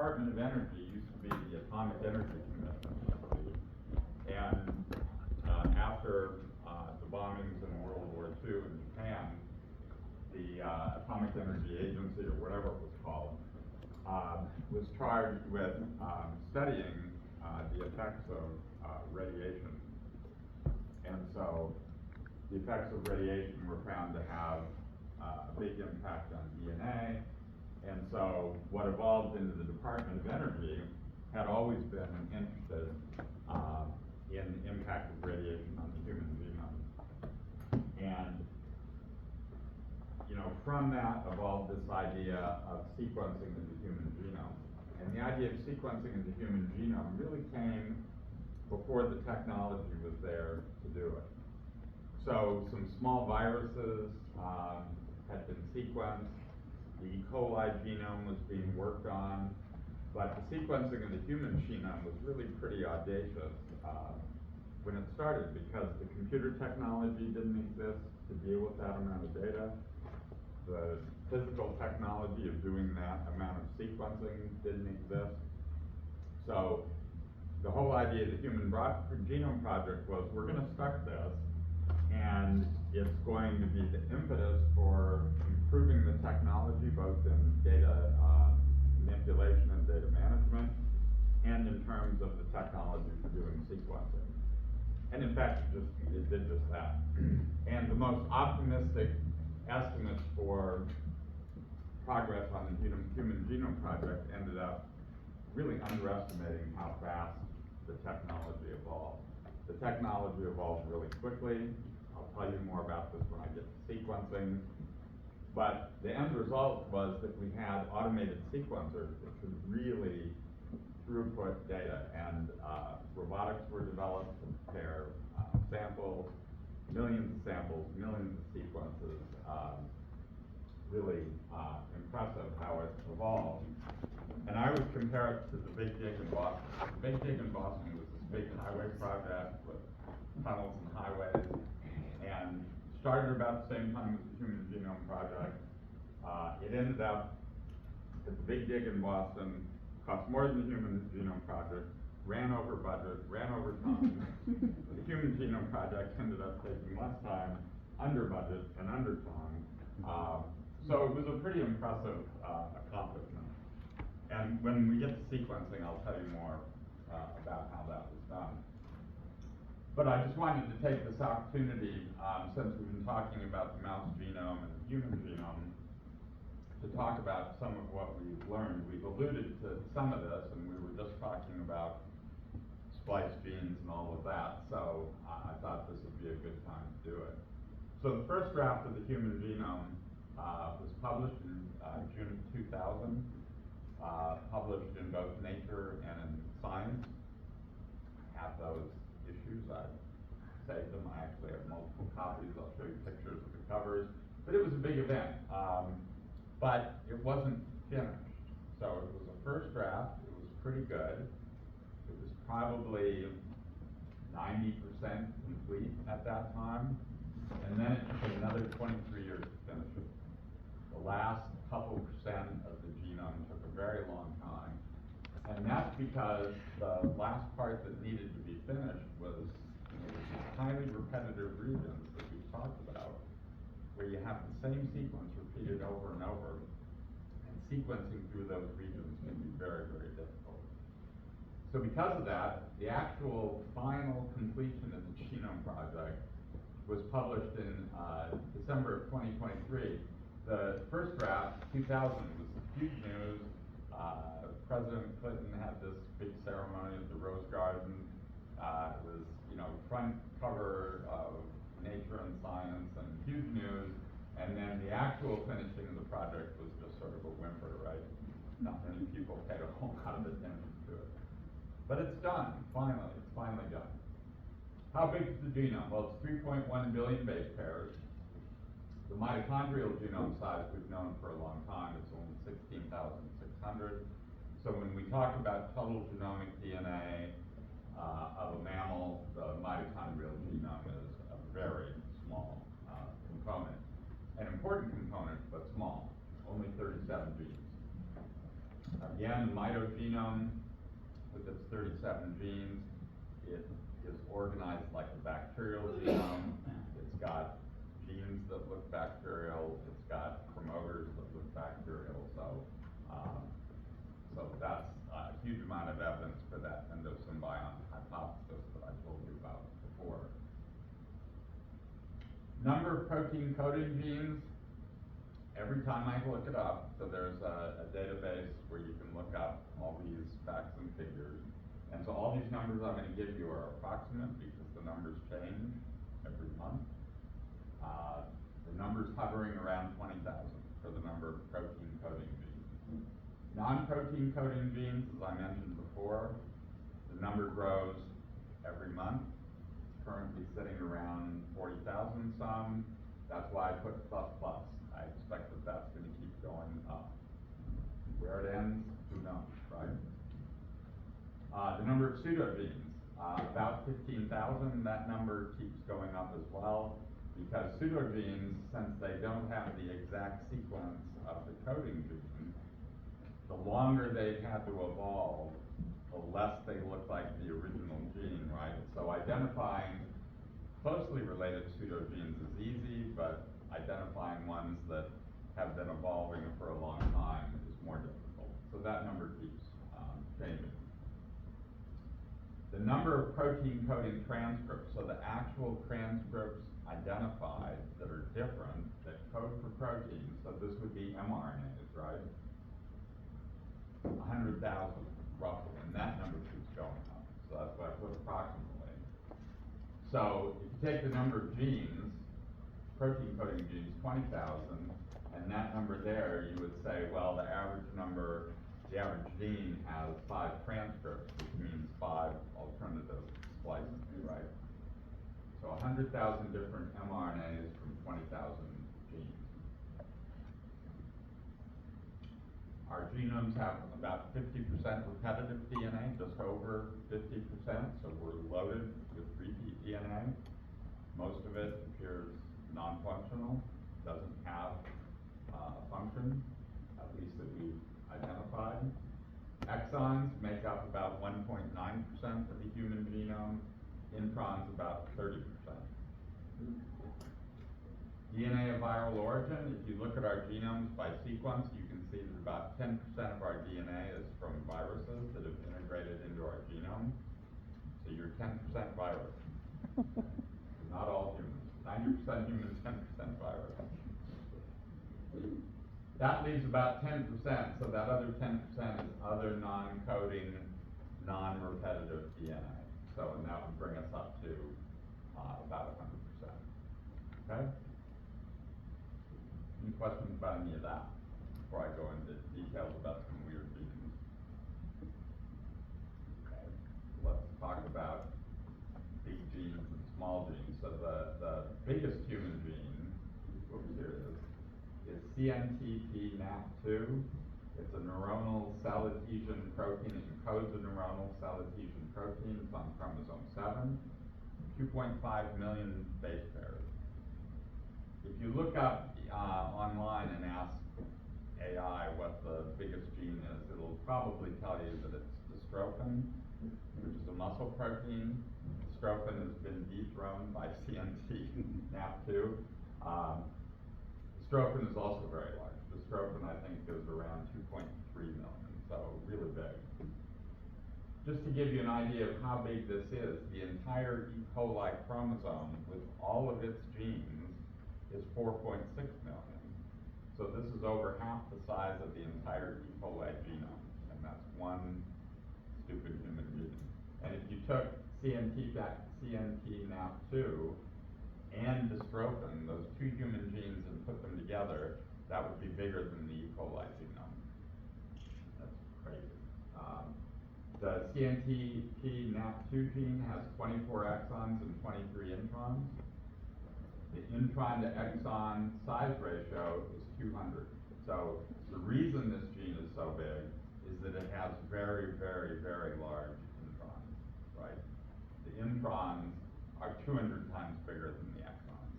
Department of Energy used to be the Atomic Energy Commission. And after the bombings in World War II in Japan, the Atomic Energy Agency, or whatever it was called, was charged with studying the effects of radiation. And so the effects of radiation were found to have a big impact on DNA. And so what evolved into the Department of Energy had always been interested in the impact of radiation on the human genome. And from that evolved this idea of sequencing of the human genome. And the idea of sequencing of the human genome really came before the technology was there to do it. So some small viruses had been sequenced. The E. coli genome was being worked on, but the sequencing of the human genome was really pretty audacious when it started, because the computer technology didn't exist to deal with that amount of data. The physical technology of doing that amount of sequencing didn't exist. So the whole idea of the Human Genome Project was, we're going to start this, and it's going to be the impetus for improving the technology, both in data manipulation and data management, and in terms of the technology for doing sequencing. And in fact, it did just that. And the most optimistic estimates for progress on the Human Genome Project ended up really underestimating how fast the technology evolved. The technology evolved really quickly. I'll tell you more about this when I get to sequencing. But the end result was that we had automated sequencers that could really throughput data, and robotics were developed to prepare samples, millions of samples, millions of sequences. Really impressive how it evolved. And I would compare it to the Big Dig in Boston. The Big Dig in Boston was this big highway project with tunnels and highways, and started about the same time as the Human Genome Project. It ended up at the Big Dig in Boston, cost more than the Human Genome Project, ran over budget, ran over time. The Human Genome Project ended up taking less time, under budget, and under time. So it was a pretty impressive accomplishment. And when we get to sequencing, I'll tell you more about how that was done. But I just wanted to take this opportunity, since we've been talking about the mouse genome and the human genome, to talk about some of what we've learned. We've alluded to some of this, and we were just talking about splice genes and all of that, so I thought this would be a good time to do it. So the first draft of the human genome was published in June of 2000, published in both Nature and in Science. I have those issues. I saved them. I actually have multiple copies. I'll show you pictures of the covers. But it was a big event. But it wasn't finished. So it was a first draft. It was pretty good. It was probably 90% complete at that time. And then it took another 23 years to finish it. The last couple percent of the genome took a very long time. And that's because the last part that needed to be finished was highly repetitive regions that we talked about, where you have the same sequence repeated over and over, and sequencing through those regions can be very, very difficult. So because of that, the actual final completion of the Genome Project was published in December of 2023. The first draft, 2000, was huge news. President Clinton had this big ceremony at the Rose Garden. It was, front cover of Nature and Science, and huge news. And then the actual finishing of the project was just sort of a whimper, right? Not many people paid a whole lot of attention to it. But it's done, finally. It's finally done. How big is the genome? Well, it's 3.1 billion base pairs. The mitochondrial genome size we've known for a long time. It's only 16,600. So when we talk about total genomic DNA of a mammal, the mitochondrial genome is a very small component. An important component, but small, only 37 genes. Again, the mitogenome, with its 37 genes, it is organized like a bacterial genome. It's got genes that look bacterial. It's got promoters that look bacterial. So that's a huge amount of evidence for that endosymbiont hypothesis that I told you about before. Number of protein coding genes, every time I look it up, so there's a database where you can look up all these facts and figures. And so all these numbers I'm going to give you are approximate because the numbers change every month. The number's hovering around 20,000 for the number of protein coding genes. Non-protein coding genes, as I mentioned before, the number grows every month. It's currently sitting around 40,000 some. That's why I put plus plus. I expect that that's going to keep going up. Where it ends, who knows, right? The number of pseudogenes, about 15,000. That number keeps going up as well because pseudogenes, since they don't have the exact sequence of the coding gene, the longer they've had to evolve, the less they look like the original gene, right? So identifying closely related pseudogenes is easy, but identifying ones that have been evolving for a long time is more difficult. So that number keeps changing. The number of protein coding transcripts, so the actual transcripts identified that are different, that code for proteins, so this would be mRNAs, right? 100,000 roughly, and that number keeps going up. So that's why I put approximately. So if you take the number of genes, protein coding genes, 20,000, and that number there, you would say, well, the average gene has 5 transcripts, which means 5 alternative splices, right? So 100,000 different mRNAs from 20,000 genes. Our genomes have about 50% repetitive DNA, just over 50%, so we're loaded with repeat DNA. Most of it appears non-functional, doesn't have a function, at least that we've identified. Exons make up about 1.9% of the human genome, introns about 30%. DNA of viral origin, if you look at our genomes by sequence, you can see that about 10% of our DNA is from viruses that have integrated into our genome. So you're 10% virus. Not all humans. 90% humans, 10% virus. That leaves about 10%, so that other 10% is other non-coding, non-repetitive DNA. So, and that would bring us up to about 100%. Okay? Any questions about any of that before I go into details about some weird genes? Okay, let's talk about big genes and small genes. So the biggest human gene, oops, here it is CNTP-NAP2. It's a neuronal cell adhesion protein. It encodes a neuronal cell adhesion protein. It's on chromosome 7. 2.5 million base pairs. If you look up online and ask AI what the biggest gene is, it'll probably tell you that it's dystrophin, which is a muscle protein. Dystrophin has been dethroned by CNTP-NAP2. Dystrophin is also very large. Dystrophin, I think, is around 2.3 million, so really big. Just to give you an idea of how big this is, the entire E. coli chromosome with all of its genes is 4.6 million. So this is over half the size of the entire E. coli genome, and that's one stupid human gene. And if you took CNTP-NAP2 and dystrophin, those two human genes, and put them together, that would be bigger than the E. coli genome. That's crazy. The CNTP-NAP2 gene has 24 exons and 23 introns. The intron to exon size ratio is 200. So the reason this gene is so big is that it has very, very, very large introns, right? The introns are 200 times bigger than the exons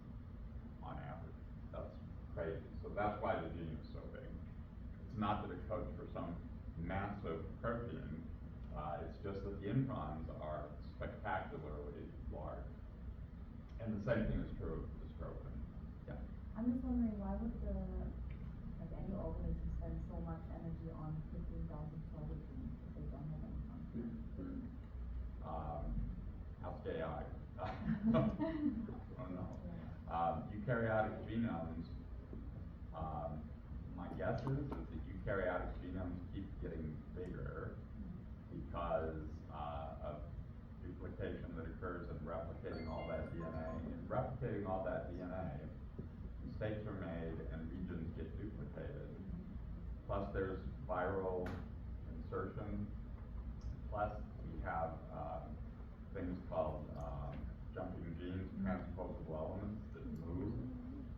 on average. That's crazy. So that's why the gene is so big. It's not that it codes for some massive protein. It's just that the introns are spectacularly large. And the same thing is true of dystrophin. Yeah. I'm just wondering, why would any organism spend so much energy on 15,000 total genes if they don't have any function? Ask AI. I don't know. Eukaryotic genomes, my guess is that eukaryotic genomes keep getting bigger because of duplication that occurs in replicating all that DNA. In replicating all that DNA, mistakes are made and regions get duplicated. Plus there's viral insertion. Plus we have things called jumping genes, transposable elements that move.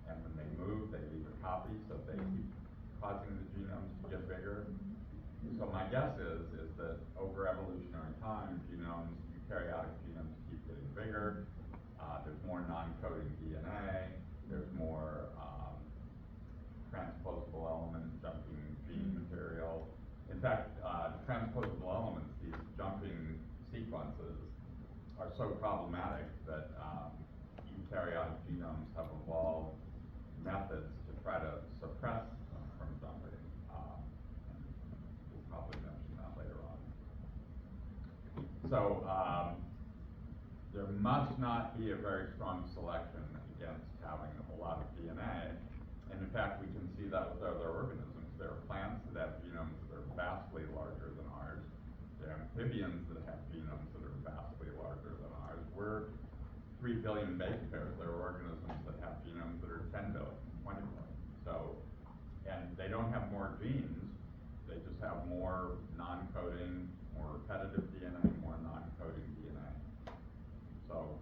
And when they move, they leave a copy, so they keep causing the genomes to get bigger. So my guess is that over evolutionary time, eukaryotic genomes keep getting bigger. There's more non-coding DNA. There's more transposable element jumping gene material. In fact, transposable elements, these jumping sequences, are so problematic that eukaryotic genomes have evolved methods to try to suppress them from jumping. And we'll probably mention that later on. So there must not be a very strong selection against having a lot of DNA. And in fact, we can see that with other organisms. There are plants that have genomes that are vastly larger than ours. There are amphibians that have genomes that are vastly larger than ours. We're 3 billion base pairs. There are organisms that have genomes that are 10 billion, 20 billion. So, and they don't have more genes. They just have more non-coding, more repetitive DNA, more non-coding DNA. So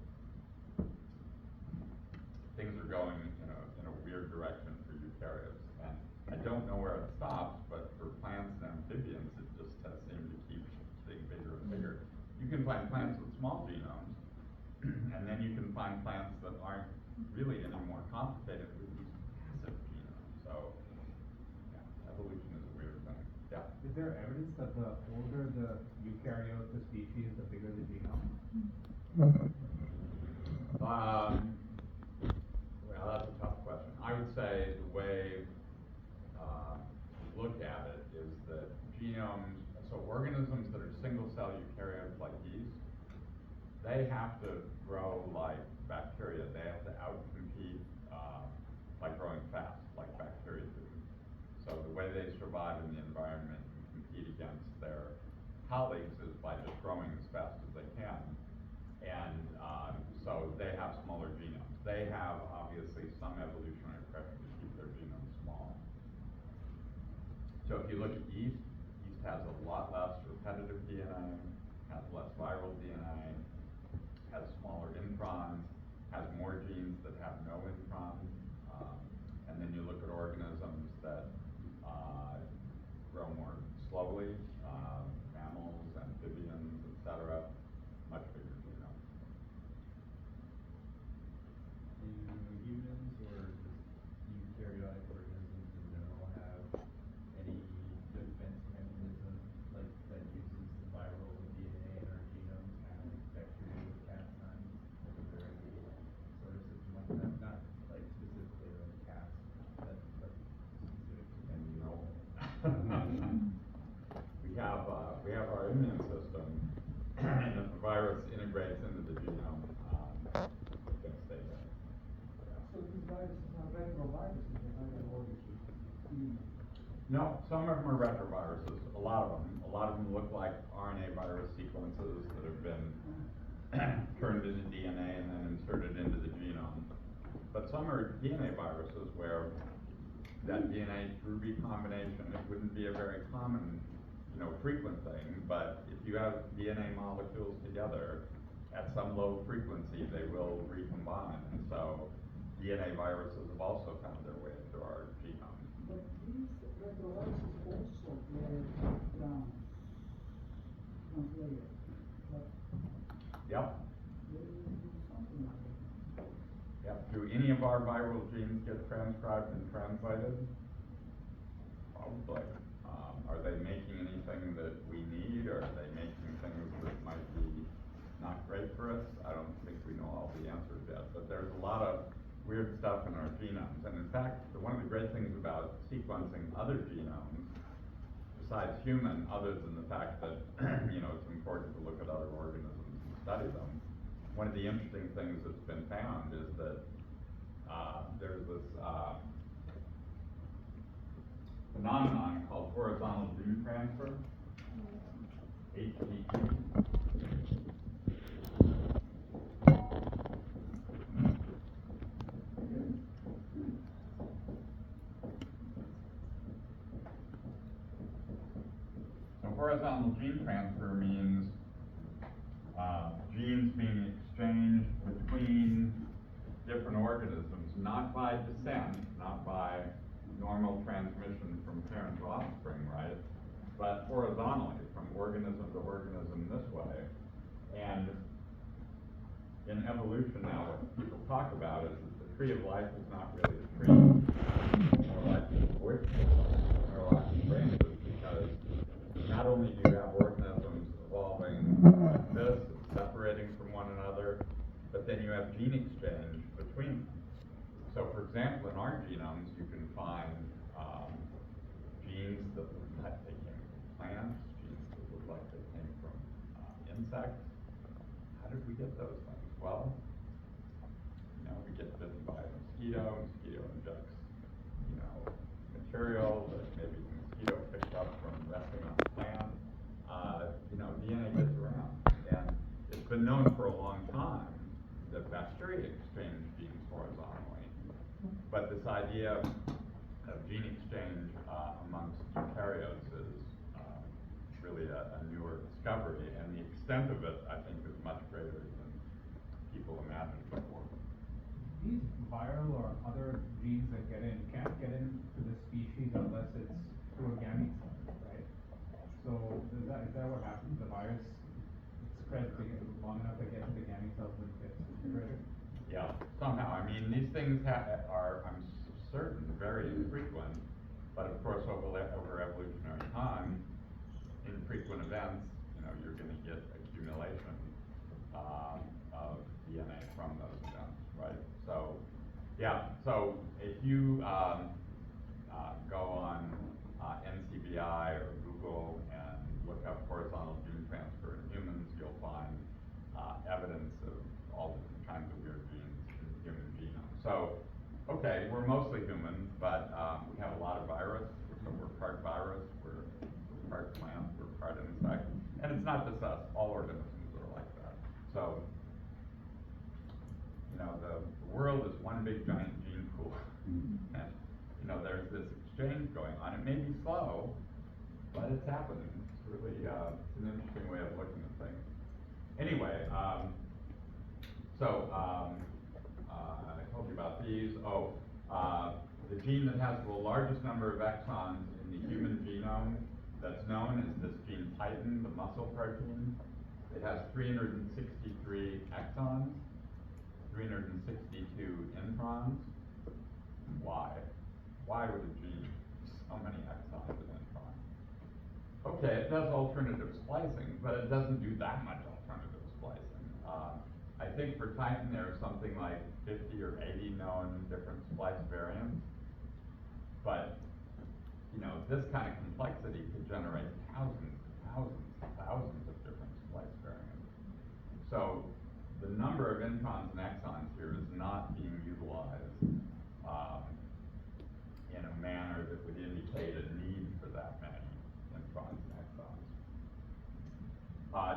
things are going in a weird direction for eukaryotes. And I don't know where it stops, but for plants and amphibians, it just has seemed to keep getting bigger and bigger. You can find plants with small genomes, and then you can find plants that aren't really any more complicated with these massive genomes. So yeah, evolution is a weird thing. Yeah. Is there evidence that the older the eukaryote the species, the bigger the genome? Well, that's a tough question. I would say the way to look at it is that genomes, so organisms that are single-cell eukaryotes like yeast, they have to grow like bacteria. They have to outcompete by growing fast, like bacteria do. So the way they survive in the environment and compete against their colleagues is by just growing as fast as they can. And so they have smaller genomes. They have obviously some evolutionary pressure to keep their genomes small. So if you look at yeast, yeast has a lot less repetitive DNA, has less viral DNA, has smaller introns, has more genes that have no introns. And then you look at organisms that grow more slowly, mammals, amphibians, etc., much bigger genomes. Do humans or just eukaryotic organisms in general have any defense mechanism like that uses the viral DNA in our genomes, kind of like bacteria with Cas9? Like, is there any sort of system like that? Not like specifically like Cas, but specific to No. We have our immune system, and if the virus integrates into the genome, it's going to stay there. Yeah. So these viruses are retroviruses, they're not viruses. No, some of them are retroviruses. A lot of them look like RNA virus sequences that have been turned into DNA and then inserted into the genome. But some are DNA viruses where that DNA through recombination, it wouldn't be a very common, frequent thing, but if you have DNA molecules together at some low frequency, they will recombine. And so DNA viruses have also found their way into our genome. But these retroviruses also break down translated. But Yep. they do something like that. Yep. Do any of our viral genes get transcribed and translated? Probably. Are they making anything that we need, or are they making things that might be not great for us? I don't think we know all the answers yet, but there's a lot of weird stuff in our genomes. And in fact, one of the great things about sequencing other genomes, besides human, other than the fact that, you know, it's important to look at other organisms and study them, one of the interesting things that's been found is that there's this phenomenon called horizontal gene transfer, HGT. So horizontal gene transfer means genes being exchanged between different organisms, not by descent, not by normal transmission from parent to offspring, right? But horizontally, from organism to organism this way. And in evolution now, what people talk about is that the tree of life is not really a tree, more like a bush, neurological branches, because not only do you have organisms evolving like this, separating from one another, but then you have gene exchange between them. So for example, in our genomes, you can find genes that look like they came from plants, genes that look like they came from insects. How did we get those things? Well, you know, we get bitten by a mosquito injects, you know, material that maybe the mosquito picked up from resting on the plant. You know, DNA gets around. And it's been known for a long time that bacteria exchange genes horizontally. But this idea of gene exchange amongst eukaryotes is really a newer discovery, and the extent of it, I think, is much greater than people imagined before. These viral or other genes that get in can't get into the species unless it's through a gamete cell, right? So is that what happens? The virus spreads long enough to get to the gamete cells and gets integrated? Yeah, somehow. I mean, these things are, I'm certain, very infrequent, but of course, over evolutionary time, infrequent events, you know, you're going to get accumulation of DNA from those events, right? So, yeah, so if you go on NCBI or Google and look up horizontal gene transfer in humans, you'll find evidence of all different kinds of weird genes in the human genome. So, okay, we're mostly human, but we have a lot of virus. So we're part virus, we're part plant, we're part insect. And it's not just us, all organisms are like that. So, you know, the world is one big giant gene pool. And, you know, there's this exchange going on. It may be slow, but it's happening. It's really, it's an interesting way of looking at things. Anyway, I told you about these. The gene that has the largest number of exons in the human genome that's known is this gene titin, the muscle protein. It has 363 exons, 362 introns. Why? Why would a gene have so many exons and introns? Okay, it does alternative splicing, but it doesn't do that much alternative splicing. I think for titin there are something like 50 or 80 known different splice variants. But, you know, this kind of complexity could generate thousands of different splice variants. So the number of introns and exons here is not being utilized in a manner that would indicate a need for that many introns and exons.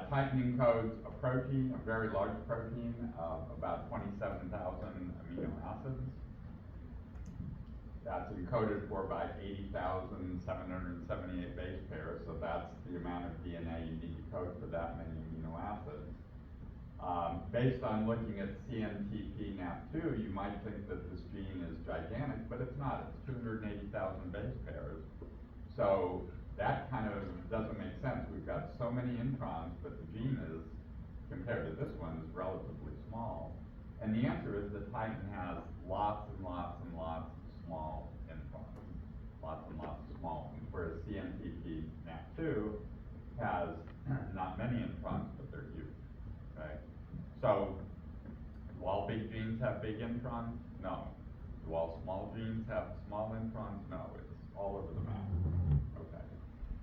Titin encodes a protein, a very large protein of about 27,000 amino acids. That's encoded for by 80,778 base pairs, so that's the amount of DNA you need to code for that many amino acids. Based on looking at CNTP-NAP2, you might think that this gene is gigantic, but it's not. It's 280,000 base pairs. So that kind of doesn't make sense. We've got so many introns, but the gene is, compared to this one, is relatively small. And the answer is that titin has lots and lots and lots of small introns, lots and lots of small ones. whereas CNTP-NAP2 has not many introns, but they're huge, okay? So, do all big genes have big introns? No. Do all small genes have small introns? No, it's all over the map, okay?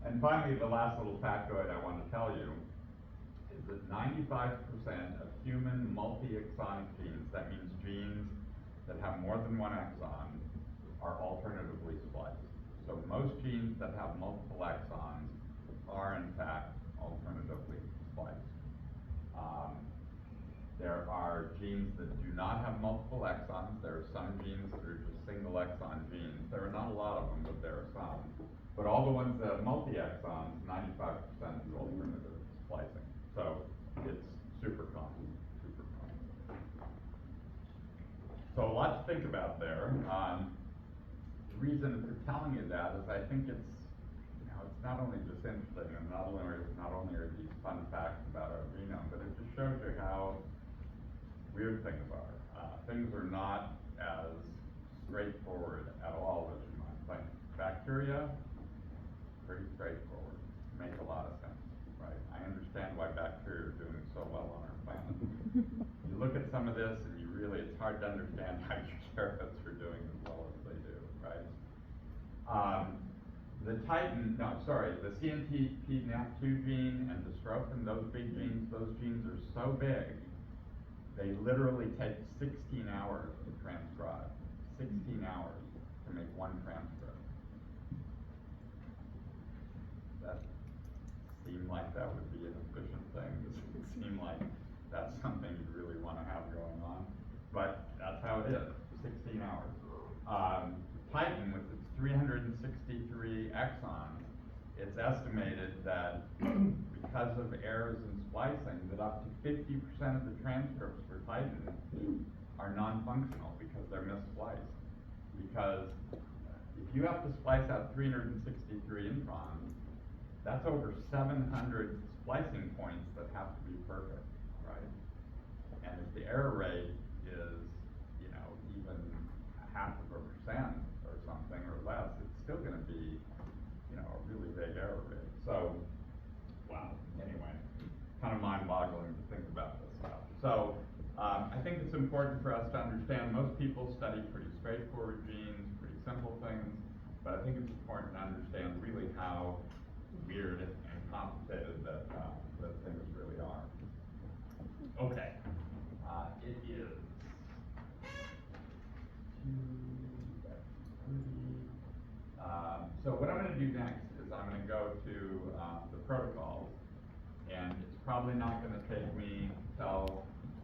And finally, the last little factoid I want to tell you is that 95% of human multi-exonic genes, that means genes that have more than one exon, are alternatively spliced. So most genes that have multiple exons are in fact alternatively spliced. There are genes that do not have multiple exons. There are some genes that are just single exon genes. There are not a lot of them, but there are some. But all the ones that have multi-exons, 95% is alternative splicing. So it's super common, super common. So a lot to think about there. The reason for telling you that is I think it's, you know, it's not only just interesting and not only are these fun facts about our genome, but it just shows you how weird things are. Things are not as straightforward at all as you might think. Bacteria, pretty straightforward, make a lot of sense, right? I understand why bacteria are doing so well on our planet. You look at some of this and it's hard to understand how eukaryotes are doing as well as they do, right? The CNTP-NAP2 gene and dystrophin, those genes are so big, they literally take 16 hours to transcribe. 16 hours to make one transcript. That seemed like that would be an efficient thing. Does it seem like that's something you really want to have going on? But that's how it is, 16 hours. Titan, with its 363 exons, it's estimated that because of errors in splicing, that up to 50% of the transcripts for Titan are non-functional because they're misspliced. Because if you have to splice out 363 introns, that's over 700 splicing points that have to be perfect, right? And if the error rate is, you know, even 0.5% or something or less, it's still going to be, you know, a really big error rate. So, wow, anyway, kind of mind-boggling to think about this stuff. So, I think it's important for us to understand most people study pretty straightforward genes, pretty simple things, but I think it's important to understand really how weird and complicated that things really are. Okay, it is 2:30. So what I'm going to do next is I'm going to go to the protocols, and it's probably not going to take me till